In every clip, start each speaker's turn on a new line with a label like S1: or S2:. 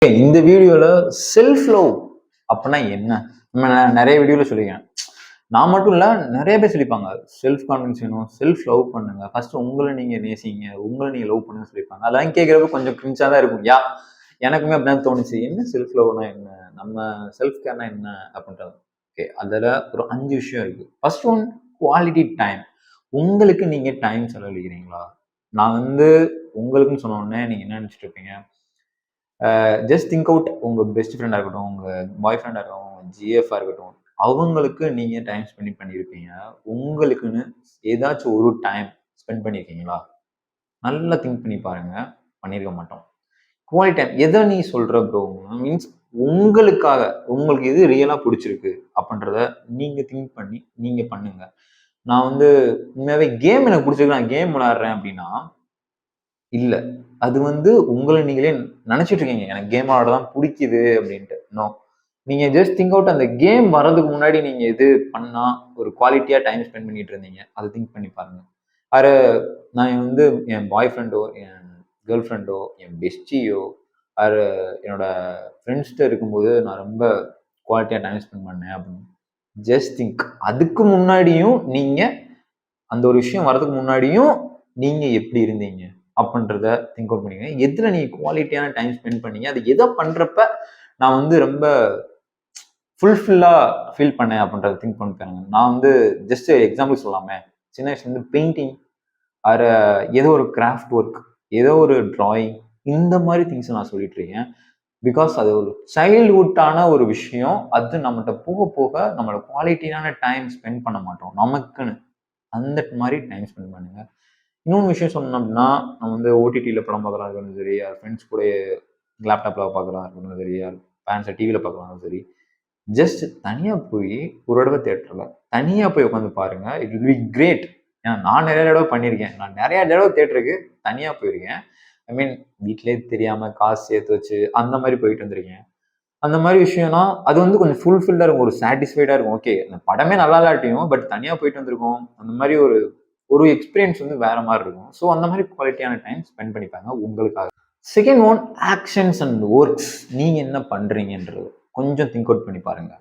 S1: இந்த வீடியோல self love அப்படின்னா என்ன? நான் நிறைய வீடியோல சொல்லியிருக்கேன். நான் மட்டும் இல்ல, நிறைய பேர் சொல்லியிருப்பாங்க. செல்ஃப் கான்ஃபிடன்ஸ் வேணும், செல்ஃப் லவ் பண்ணுங்க. ஃபர்ஸ்ட் உங்களை நீங்க நேசிங்க, உங்களை நீங்க லவ் பண்ணுங்க சொல்லியிருப்பாங்க. அதெல்லாம் கேட்கறப்ப கொஞ்சம் கிரிஞ்சா தான் இருக்கும். எனக்குமே அப்படிதான் தோணுச்சு. என்ன செல்ஃப் லவ்னா என்ன? நம்ம செல்ஃப் கேர்னா என்ன அப்படின்றது. ஓகே, அதுல ஒரு 5 விஷயம் இருக்கு. First one, quality time. உங்களுக்கு நீங்க டைம் செலவழிக்கிறீங்களா? நான் உங்களுக்குன்னு சொன்ன உடனே நீங்க என்ன நினைச்சிட்டு இருப்பீங்க? ஜஸ்ட் திங்க் அவுட், உங்க பெஸ்ட் ஃப்ரெண்டா இருக்கட்டும், உங்க பாய் ஃப்ரெண்டா இருக்கட்டும், ஜிஎஃப்ஆ இருக்கட்டும், அவங்களுக்கு நீங்க டைம் ஸ்பெண்ட் பண்ணியிருப்பீங்க. உங்களுக்குன்னு ஏதாச்சும் ஒரு டைம் ஸ்பெண்ட் பண்ணியிருக்கீங்களா? நல்லா திங்க் பண்ணி பாருங்க. பண்ணியிருக்க மாட்டோம். குவாலிட்டி டைம் எதை நீ சொல்ற ப்ரோ? மீன்ஸ் உங்களுக்காக, உங்களுக்கு எது ரியலா பிடிச்சிருக்கு அப்படின்றத நீங்க திங்க் பண்ணி நீங்க பண்ணுங்க. நான் உண்மையாவே கேம் எனக்கு பிடிச்சிருக்கு, நான் கேம் விளையாடுறேன் அப்படின்னா இல்ல. அது உங்கள நீங்களே நெனச்சுட்டு இருக்கீங்க. எனக்கு கேம் விளையாட தான் புடிக்குது அப்டின்ட்டு. நோ. நீங்க ஜஸ்ட் திங்க் அவுட், அந்த கேம் வர்றதுக்கு முன்னாடி நீங்க எது பண்ணா ஒரு குவாலிட்டியா டைம் ஸ்பெண்ட் பண்ணிட்டு இருந்தீங்க. அத திங்க் பண்ணி பாருங்க. ஆரு நான் என் பாய் ஃப்ரெண்டோ, என் கேர்ள் ஃப்ரெண்டோ, என் பெஸ்டியோ, ஆரு என்னோட ஃப்ரெண்ட்ஸ்ட்ட இருக்கும்போது நான் ரொம்ப குவாலிட்டியா டைம் ஸ்பெண்ட் பண்ணேன் அப்டின்னு. Just think. அதுக்கு முன்னாடியும் நீங்க அந்த ஒரு விஷயம் வர்றதுக்கு முன்னாடியும் நீங்க எப்படி இருந்தீங்க? அப்படின்றத திங்க் அவுட் பண்ணிக்கங்க. எதுல நீங்க குவாலிட்டியான டைம் ஸ்பெண்ட் பண்ணீங்க? அது எத பண்றப்ப நான் ரொம்ப ஃபுல்ஃபில்லா ஃபீல் பண்ணேன் அப்படின்றத திங்க் பண்ணி பாருங்க. நான் ஜஸ்ட் எக்ஸாம்பிள் சொல்லலாமே. சின்ன வயசுல பெயிண்டிங், ஆர் ஏதோ ஒரு கிராஃப்ட் ஒர்க், ஏதோ ஒரு டிராயிங், இந்த மாதிரி திங்ஸ் நான் சொல்லிட்டு இருக்கேன். பிகாஸ் அது ஒரு சைல்ட்ஹுட்டான ஒரு விஷயம். அது நம்மகிட்ட போக போக நம்மளோட குவாலிட்டியான டைம் ஸ்பெண்ட் பண்ண மாட்டோம். நமக்குன்னு அந்த மாதிரி டைம் ஸ்பெண்ட் பண்ணுங்க. இன்னொன்று விஷயம் சொல்லணும் அப்படின்னா, நம்ம ஓடிடியில் படம் பார்க்குறதா இருக்கட்டும் சரி, ஃப்ரெண்ட்ஸ் கூட லேப்டாப்பில் பார்க்குறதா இருக்கட்டும் சரி, பேரண்ட்ஸை டிவியில் பார்க்குறதாலும் சரி, ஜஸ்ட் தனியாக போய் ஒரு தடவை தேட்டரில் தனியாக போய் உட்காந்து பாருங்க. It will be great. ஏன்னா நான் நிறைய தடவை பண்ணியிருக்கேன். நான் நிறைய தடவை தேட்டருக்கு தனியாக போயிருக்கேன். ஐ மீன் வீட்டிலே தெரியாமல் காசு சேர்த்து வச்சு அந்த மாதிரி போயிட்டு வந்திருக்கேன். அந்த மாதிரி விஷயம்னா அது கொஞ்சம் ஃபுல்ஃபில்டாக இருக்கும், ஒரு சாட்டிஸ்ஃபைடாக இருக்கும். ஓகே, அந்த படமே நல்லா இல்லாட்டியும் பட் தனியாக போயிட்டு வந்திருக்கோம், அந்த மாதிரி ஒரு ஒரு எக்ஸ்பீரியன்ஸ் வேற மாதிரி இருக்கும். ஸோ அந்த மாதிரி குவாலிட்டியான டைம் ஸ்பெண்ட் பண்ணிப்பாங்க உங்களுக்காக. Second one, actions and works. நீங்க என்ன பண்றீங்கன்றது கொஞ்சம் திங்க் அவுட் பண்ணி பாருங்க.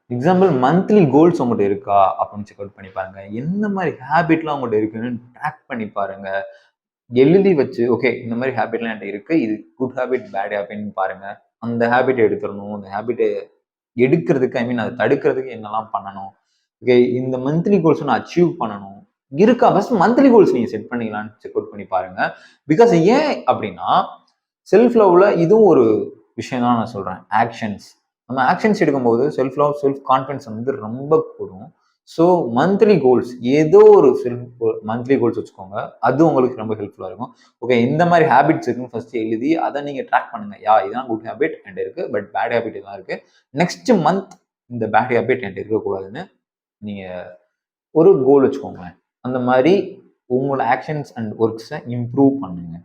S1: எக்ஸாம்பிள், மந்த்லி கோல்ஸ் உங்கள்கிட்ட இருக்கா அப்படின்னு செக் அவுட் பண்ணி பாருங்க. எந்த மாதிரி ஹேபிட்லாம் உங்கள்கிட்ட இருக்குன்னு ட்ராக் பண்ணி பாருங்க. எழுதி வச்சு, ஓகே இந்த மாதிரி ஹேபிட்லாம் என்கிட்ட இருக்கு, இது குட் ஹேபிட் பேட் ஹேபிட்னு பாருங்க. அந்த ஹேபிட் எடுத்துடணும், அந்த ஹேபிட்டை எடுக்கிறதுக்கு, ஐ மீன் அதை தடுக்கிறதுக்கு என்னெல்லாம் பண்ணணும். ஓகே, இந்த மந்த்லி கோல்ஸ் நான் அச்சீவ் பண்ணணும் இருக்கா. ஃபர்ஸ்ட் மந்த்லி கோல்ஸ் நீங்க செட் பண்ணிக்கலாம்னு செக் அவுட் பண்ணி பாருங்க. பிகாஸ் ஏன் அப்படின்னா, செல்ஃப் லவ்ல இதுவும் ஒரு விஷயம் தான் நான் சொல்றேன். ஆக்ஷன்ஸ். நம்ம ஆக்ஷன்ஸ் எடுக்கும்போது செல்ஃப் லவ், செல்ஃப் கான்ஃபிடன்ஸ் ரொம்ப கூடும். ஸோ மந்த்லி கோல்ஸ், ஏதோ ஒரு மந்த்லி கோல்ஸ் வச்சுக்கோங்க. அது உங்களுக்கு ரொம்ப ஹெல்ப்ஃபுல்லா இருக்கும். ஓகே, இந்த மாதிரி ஹேபிட்ஸ் இருக்குன்னு ஃபர்ஸ்ட் எழுதி அதை நீங்க ட்ராக் பண்ணுங்க. இதான் குட் ஹேபிட் என்கிட்ட இருக்கு, பட் பேட் ஹேபிட் இதெல்லாம் இருக்கு. நெக்ஸ்ட் மந்த் இந்த பேட் ஹேபிட் என்கிட்ட இருக்கக்கூடாதுன்னு நீங்க ஒரு கோல் வச்சுக்கோங்களேன். அந்த மாதிரி உங்களோட ஆக்ஷன்ஸ் அண்ட் ஒர்க்ஸை இம்ப்ரூவ் பண்ணுங்க.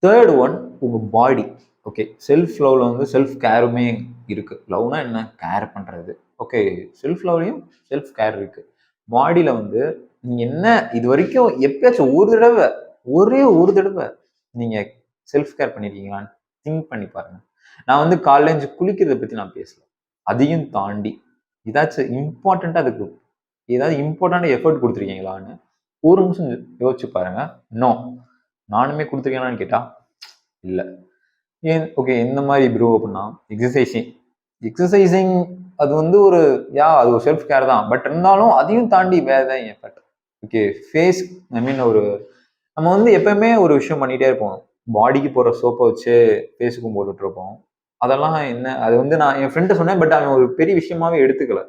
S1: தேர்ட் ஒன், உங்க பாடி. ஓகே, செல்ஃப் லவ்ல செல்ஃப் கேருமே இருக்கு. லவ்னா என்ன? கேர் பண்றது. ஓகே, செல்ஃப் லவ்லையும் செல்ஃப் கேர் இருக்கு. பாடியில நீங்க என்ன இது வரைக்கும் எப்பயாச்சும் ஒரு தடவை, ஒரே ஒரு தடவை நீங்க செல்ஃப் கேர் பண்ணிருக்கீங்களான்னு திங்க் பண்ணி பாருங்க. நான் காலைல எழுந்து குளிக்கிறத பத்தி நான் பேசல. அதையும் தாண்டி ஏதாச்சும் இம்பார்ட்டண்டா அதுக்கு ஏதாவது இம்பார்ட்டன்ட் எஃபர்ட் கொடுத்துருக்கீங்களான்னு ஒரு நிமிஷம் யோசிச்சு பாருங்க. நோ. நானுமே கொடுத்துருக்கேனான்னு கேட்டா இல்ல. ஏன்? ஓகே, இந்த மாதிரி ப்ரோ அப்படின்னா எக்ஸசைசிங் அது ஒரு அது ஒரு செல்ஃப் கேர் தான். பட் இருந்தாலும் அதையும் தாண்டி வேற ஏதாவது எஃபர்ட். ஓகே, ஃபேஸ், ஐ மீன் நம்ம எப்பவுமே ஒரு விஷயம் பண்ணிட்டே இருப்போம். பாடிக்கு போடுற சோப்பை வச்சு ஃபேஸுக்கும் போட்டுட்டு இருப்போம். அதெல்லாம் என்ன, அது நான் என் ஃப்ரெண்டு சொன்னேன், பட் அவன் ஒரு பெரிய விஷயமாவே எடுத்துக்கல.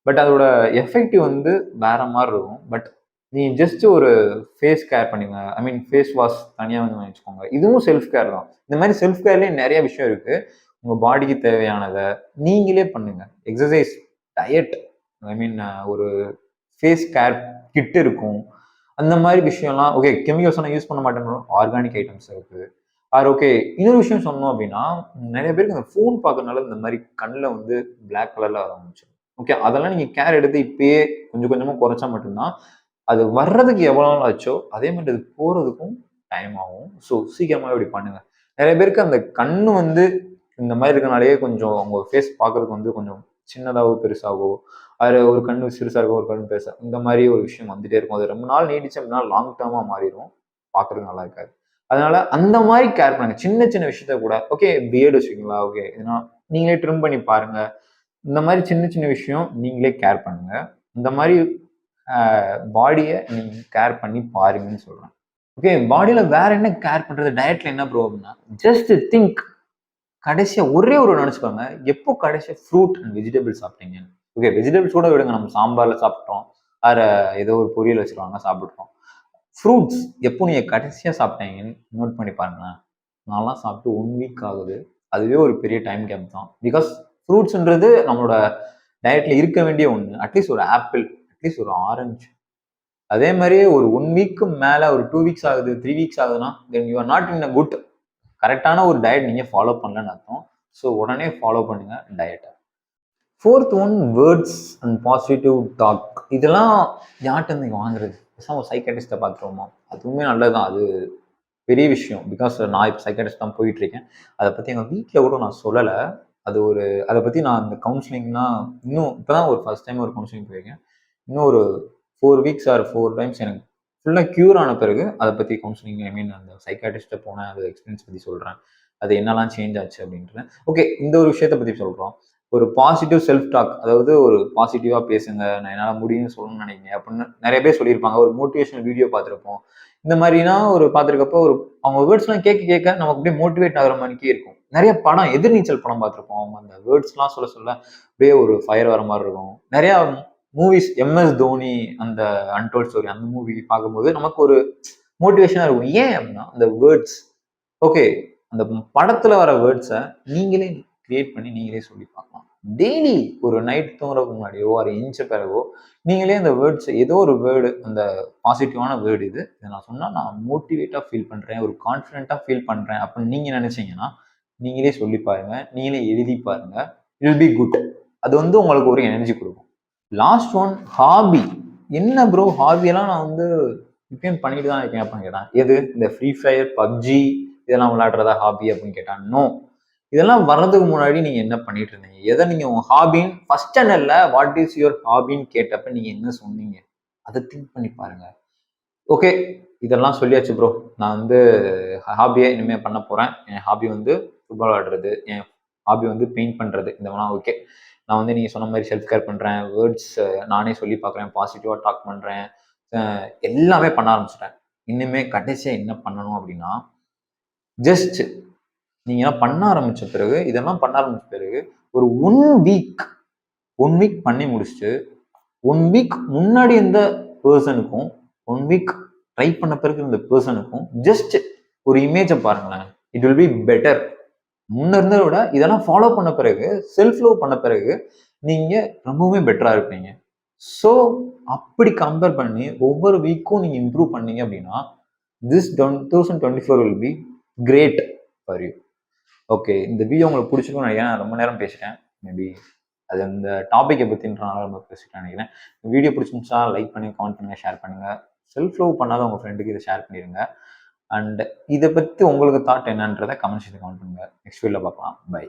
S1: பட் அதோட எஃபெக்டிவ் வேற மாதிரி இருக்கும். பட் நீ ஜஸ்ட் ஒரு ஃபேஸ் கேர் பண்ணுங்க. ஐ மீன் ஃபேஸ் வாஷ் தனியாக வச்சுக்கோங்க. இதுவும் செல்ஃப் கேர் தான். இந்த மாதிரி செல்ஃப் கேர்லேயே நிறைய விஷயம் இருக்கு. உங்க பாடிக்கு தேவையானதை நீங்களே பண்ணுங்க. எக்ஸசைஸ், டயட், ஐ மீன் ஒரு ஃபேஸ் கேர் கிட் இருக்கும். அந்த மாதிரி விஷயம்லாம் ஓகே. கெமிக்கல்ஸ் எல்லாம் யூஸ் பண்ண மாட்டேங்கிறோம், ஆர்கானிக் ஐட்டம்ஸ் இருக்கு. ஓகே, இன்னொரு விஷயம் சொன்னோம் அப்படின்னா, நிறைய பேருக்கு இந்த ஃபோன் பார்க்கறதுனால இந்த மாதிரி கண்ணில் பிளாக் கலர்ல வர ஆரம்பிச்சிடும். ஓகே, அதெல்லாம் நீங்க கேர் எடுத்து இப்பயே கொஞ்சம் கொஞ்சமா குறைச்சா மட்டும்தான் அது வர்றதுக்கு எவ்வளவு நாள் ஆச்சோ அதே மாதிரி அது போறதுக்கும் டைம் ஆகும். ஸோ சீக்கிரமா இப்படி பண்ணுங்க. நிறைய பேருக்கு அந்த கண்ணு இந்த மாதிரி இருக்கனாலேயே கொஞ்சம் உங்க ஃபேஸ் பார்க்கறதுக்கு வந்து கொஞ்சம் சின்னதாகவோ பெருசாகவோ, அதில் ஒரு கண்ணு சிறுசாக இருக்கும், ஒரு கண்ணு பெருசாக, இந்த மாதிரி ஒரு விஷயம் வந்துட்டே இருக்கும். அது ரொம்ப நாள் நீடிச்சு அப்படின்னா லாங் டேர்மாக மாறிடும், பார்க்கறதுக்கு நல்லா இருக்காது. அதனால அந்த மாதிரி கேர் பண்ணுங்க. சின்ன சின்ன விஷயத்த கூட ஓகே பியர்டு வச்சுக்கீங்களா, ஓகே ஏன்னா நீங்களே ட்ரிம் பண்ணி பாருங்க. இந்த மாதிரி சின்ன சின்ன விஷயம் நீங்களே கேர் பண்ணுங்க. இந்த மாதிரி பாடியை நீங்க கேர் பண்ணி பாருங்கன்னு சொல்றேன். ஓகே பாடியில வேற என்ன கேர் பண்றது, டயட்ல என்ன ப்ரோ அப்படின்னா, ஜஸ்ட் திங்க். கடைசியா ஒரே ஒரு நினைச்சுக்கோங்க, எப்போ கடைசியா ஃப்ரூட் அண்ட் வெஜிடபிள் சாப்பிட்டீங்க? ஓகே வெஜிடபிள்ஸ் கூட விடுங்க, நம்ம சாம்பார்ல சாப்பிட்டோம், வேற ஏதோ ஒரு பொரியல் வச்சிருவாங்க சாப்பிட்டுருக்கோம். ஃப்ரூட்ஸ் எப்போ நீங்க கடைசியா சாப்பிட்டீங்கன்னு நோட் பண்ணி பாருங்களேன். நான்லாம் சாப்பிட்டு 1 வீக் ஆகுது. அதுவே ஒரு பெரிய டைம் கேப் தான். பிகாஸ் ஃப்ரூட்ஸ்ன்றது நம்மளோட டயட்ல இருக்க வேண்டிய ஒண்ணு. அட்லீஸ்ட் ஒரு ஆப்பிள், அட்லீஸ்ட் ஒரு ஆரஞ்சு. அதே மாதிரியே ஒரு 1 வீக்கு மேல ஒரு 2 வீக்ஸ் ஆகுது, 3 வீக்ஸ் ஆகுதுன்னா, then you are not in a good கரெக்டான ஒரு டயட் நீங்க ஃபாலோ பண்ணலன்னு அர்த்தம். ஸோ உடனே ஃபாலோ பண்ணுங்க டயட்டை. 4th one words and positive talk. இதெல்லாம் யார்கிட்ட இருந்து வாங்குறது? பேசாம ஒரு சைக்காட்ரிஸ்ட்டை பார்த்துருவோமா? அதுவுமே நல்லதுதான். அது பெரிய விஷயம். பிகாஸ் நான் இப்போ சைக்காட்ரிஸ்ட் தான் போயிட்டு இருக்கேன். அதை பத்தி எங்க வீட்ல கூட நான் சொல்லல. அது ஒரு அதை பத்தி நான் இந்த கவுன்சிலிங்னா இன்னும் இப்பதான் ஒரு ஃபர்ஸ்ட் டைம் ஒரு கவுன்சிலிங் போயிருக்கேன். இன்னும் ஒரு 4 வீக்ஸ் ஆர் 4 டைம்ஸ் எனக்கு ஃபுல்லா கியூர் ஆன பிறகு அதை பத்தி கவுன்சிலிங் ஐ மீன் அந்த சைக்காட்ரிஸ்ட்ட போனேன். அது எக்ஸ்பீரியன்ஸ் பத்தி சொல்றேன். அது என்னலாம் சேஞ்ச் ஆச்சு அப்படின்றேன். ஓகே இந்த ஒரு விஷயத்த பத்தி சொல்றோம். ஒரு பாசிட்டிவ் செல்ஃப் டாக், அதாவது ஒரு பாசிட்டிவா பேசுங்க, நான் என்னால முடியும்னு சொல்லணும்னு நினைக்கிறேன் அப்படின்னு நிறைய பேர் சொல்லியிருப்பாங்க. ஒரு மோட்டிவேஷனல் வீடியோ பார்த்துருப்போம். இந்த மாதிரினா ஒரு பார்த்துருக்கப்போ ஒரு அவங்க வேர்ட்ஸ்லாம் கேட்க கேட்க நமக்கு அப்படியே மோட்டிவேட் ஆகுற மாதிரிக்கே இருக்கும். நிறைய படம் எதிர்நீச்சல் படம் பார்த்துருப்போம். அவங்க அந்த வேர்ட்ஸ்லாம் சொல்ல சொல்ல அப்படியே ஒரு ஃபயர் வர மாதிரி இருக்கும். நிறைய மூவிஸ் எம்எஸ் தோனி அந்த அன்டோல்ட் ஸ்டோரி அந்த மூவி பார்க்கும்போது நமக்கு ஒரு மோட்டிவேஷனா இருக்கும். ஏன் அப்படின்னா அந்த வேர்ட்ஸ் ஓகே அந்த படத்துல வர வேர்ட்ஸை நீங்களே கிரியேட் பண்ணி நீங்களே சொல்லி பார்க்கலாம். டெய்லி ஒரு நைட் தூங்குறதுக்கு முன்னாடியோ ஒரு இன்ச்ச பிறகோ நீங்களே அந்த வேர்ட்ஸ் ஏதோ ஒரு வேர்டு அந்த பாசிட்டிவான வேர்டு இது இதை நான் சொன்னா நான் மோட்டிவேட்டா ஃபீல் பண்றேன், ஒரு கான்ஃபிடென்ட்டா ஃபீல் பண்றேன் அப்படின்னு நீங்க நினைச்சீங்கன்னா நீங்களே சொல்லி பாருங்க, நீங்களே எழுதி பாருங்க. It will be good. அது வந்து உங்களுக்கு ஒரு எனர்ஜி கொடுக்கும். Last one hobby. என்ன ப்ரோ ஹாபியெல்லாம் நான் வந்து இப்பயும் பண்ணிட்டு தான் இருக்கேன் அப்படின்னு கேட்டான். எது இந்த ஃப்ரீ ஃபயர் பப்ஜி இதெல்லாம் விளையாடுறதா ஹாபி அப்படின்னு கேட்டான். நோ, இதெல்லாம் வர்றதுக்கு முன்னாடி நீங்க என்ன பண்ணிட்டு இருந்தீங்க, எதை நீங்க உங்க ஹாபின்னு ஃபர்ஸ்ட் சேனல்ல வாட் இஸ் யுவர் ஹாபின்னு கேட்டப்ப நீங்க என்ன சொன்னீங்க, அதை திங்க் பண்ணி பாருங்க. ஓகே இதெல்லாம் சொல்லியாச்சு ப்ரோ. நான் வந்து ஹாபியை இனிமேல் பண்ண போறேன். என் ஹாபி வந்து ஃபுட்பால் ஆடுறது, என் ஹாபி வந்து பெயிண்ட் பண்றது. இதெல்லாம் ஓகே. நான் வந்து நீங்க சொன்ன மாதிரி செல்ஃப் கேர் பண்றேன், வேர்ட்ஸ் நானே சொல்லி பார்க்குறேன், பாசிட்டிவா டாக் பண்றேன், எல்லாமே பண்ண ஆரம்பிச்சிட்டேன். இனிமே கடைசியா என்ன பண்ணணும் அப்படின்னா, ஜஸ்ட் நீங்க பண்ண ஆரம்பிச்ச பிறகு இதெல்லாம் பண்ண ஆரம்பிச்ச பிறகு ஒரு 1 வீக் பண்ணி முடிச்சுட்டு 1 வீக் முன்னாடி இருந்த பர்சனுக்கும் 1 வீக் ட்ரை பண்ண பிறகு இருந்த பர்சனுக்கும் ஜஸ்ட் ஒரு இமேஜை பாருங்களேன். It will be better. முன்ன இருந்ததை விட இதெல்லாம் ஃபாலோ பண்ண பிறகு செல்ஃப் லவ் பண்ண பிறகு நீங்க ரொம்பவுமே பெட்டரா இருப்பீங்க. ஸோ அப்படி கம்பேர் பண்ணி ஒவ்வொரு வீக்கும் நீங்க இம்ப்ரூவ் பண்ணீங்க அப்படின்னா this 2024 will be great for you. Okay இந்த வீடியோ உங்களுக்கு பிடிச்சிருக்கும்னு நினைக்கிறேன். நான் ரொம்ப நேரம் பேசிட்டேன். மேபி அது அந்த டாப்பிக்கை பற்றின்றனால ரொம்ப பேசிட்டேன் நினைக்கிறேன். வீடியோ பிடிச்சிருந்துச்சா லைக் பண்ணி கமெண்ட் பண்ணுங்க, ஷேர் பண்ணுங்க. செல்ஃப் லவ் பண்ணாத உங்க ஃப்ரெண்டுக்கு இதை ஷேர் பண்ணிடுங்க. அண்ட் இதை பற்றி உங்களுக்கு தாட் என்னன்றதை கமெண்ட் செக்ஷனில் கமெண்ட் பண்ணுங்க. நெக்ஸ்ட் வீடியோவில் பார்க்கலாம். பை.